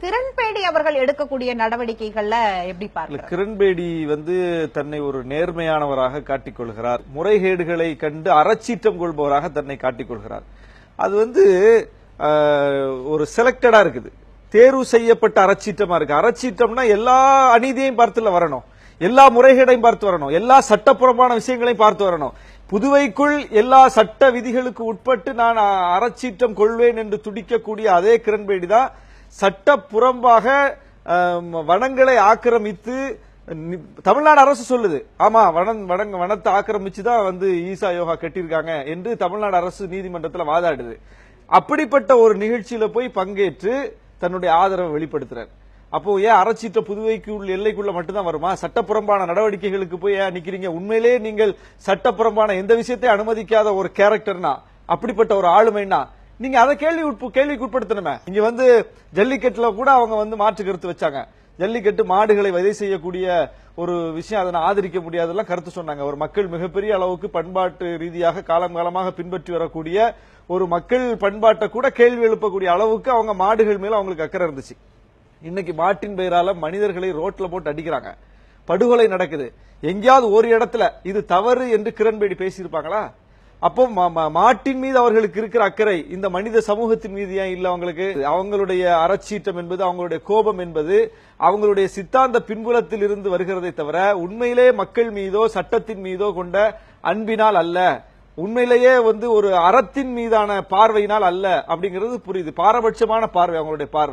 கிரண்பேடி அவர்கள் எடுக்கக்கூடிய நடவடிக்கைகள்ல எப்படி பார்க்க? கிரண்பேடி தன்னை ஒரு நேர்மையானவராக காட்டிக்கொள்கிறார், முறைகேடுகளை கண்டு அறச்சீற்றம் கொள்பவராக தன்னை காட்டிக்கொள்கிறார். அது ஒரு செலக்டடா இருக்குது, தேர்வு செய்யப்பட்ட அறச்சீற்றமா இருக்கு. அறச்சீற்றம்னா எல்லா அநீதியையும் பார்த்துல வரணும், எல்லா முறைகேடையும் பார்த்து வரணும், எல்லா சட்டப்புறமான விஷயங்களையும் பார்த்து வரணும். புதுவைக்குள் எல்லா சட்ட விதிகளுக்கு உட்பட்டு நான் அறச்சீற்றம் கொள்வேன் என்று துடிக்கக்கூடிய அதே கிரண்பேடி தான் சட்டப்புறம்பாக வனங்களை ஆக்கிரமித்து, தமிழ்நாடு அரசு சொல்லுது ஆமா வனத்தை ஆக்கிரமிச்சுதான் ஈசா யோகா கட்டியிருக்காங்க என்று தமிழ்நாடு அரசு நீதிமன்றத்தில் வாதாடுது. அப்படிப்பட்ட ஒரு நிகழ்ச்சியில போய் பங்கேற்று தன்னுடைய ஆதரவை வெளிப்படுத்துறார். அப்போ ஏன் அறச்சீற்ற புதுவைக்கு எல்லைக்குள்ள மட்டும்தான் வருமா? சட்டப்புறம்பான நடவடிக்கைகளுக்கு போய் ஏன் நிக்கிறீங்க? உண்மையிலே நீங்கள் சட்டப்புறம்பான எந்த விஷயத்தையும் அனுமதிக்காத ஒரு கேரக்டர்னா, அப்படிப்பட்ட ஒரு ஆளுமைனா நீங்க அதை கேள்விக்கு உட்படுத்தணுமே. இங்க ஜல்லிக்கட்டுல கூட அவங்க மாற்று கருத்து வச்சாங்க. ஜல்லிக்கட்டு மாடுகளை வதை செய்யக்கூடிய ஒரு விஷயம், அதை ஆதரிக்க முடியாதெல்லாம் கருத்து சொன்னாங்க. ஒரு மக்கள் மிகப்பெரிய அளவுக்கு பண்பாட்டு ரீதியாக காலமாக பின்பற்றி வரக்கூடிய ஒரு மக்கள் பண்பாட்டை கூட கேள்வி எழுப்பக்கூடிய அளவுக்கு அவங்க மாடுகள் மேல அவங்களுக்கு அக்கறை இருந்துச்சு. இன்னைக்கு மாட்டின் பெயரால மனிதர்களை ரோட்ல போட்டு அடிக்கிறாங்க, படுகொலை நடக்குது. எங்கேயாவது ஒரு இடத்துல இது தவறு என்று கிரண்பேடி பேசியிருப்பாங்களா? அப்போ மாட்டின் மீது அவர்களுக்கு இருக்கிற அக்கறை இந்த மனித சமூகத்தின் மீது ஏன் இல்ல? அவங்களுடைய அறச்சீற்றம் என்பது, அவங்களுடைய கோபம் என்பது அவங்களுடைய சித்தாந்த பின்புலத்தில் இருந்து வருகிறதை தவிர உண்மையிலே மக்கள் மீதோ சட்டத்தின் மீதோ கொண்ட அன்பினால் அல்ல, உண்மையிலேயே ஒரு அறத்தின் மீதான பார்வையினால் அல்ல அப்படிங்கிறது புரியுது. பாரபட்சமான பார்வை அவங்களுடைய பார்வை.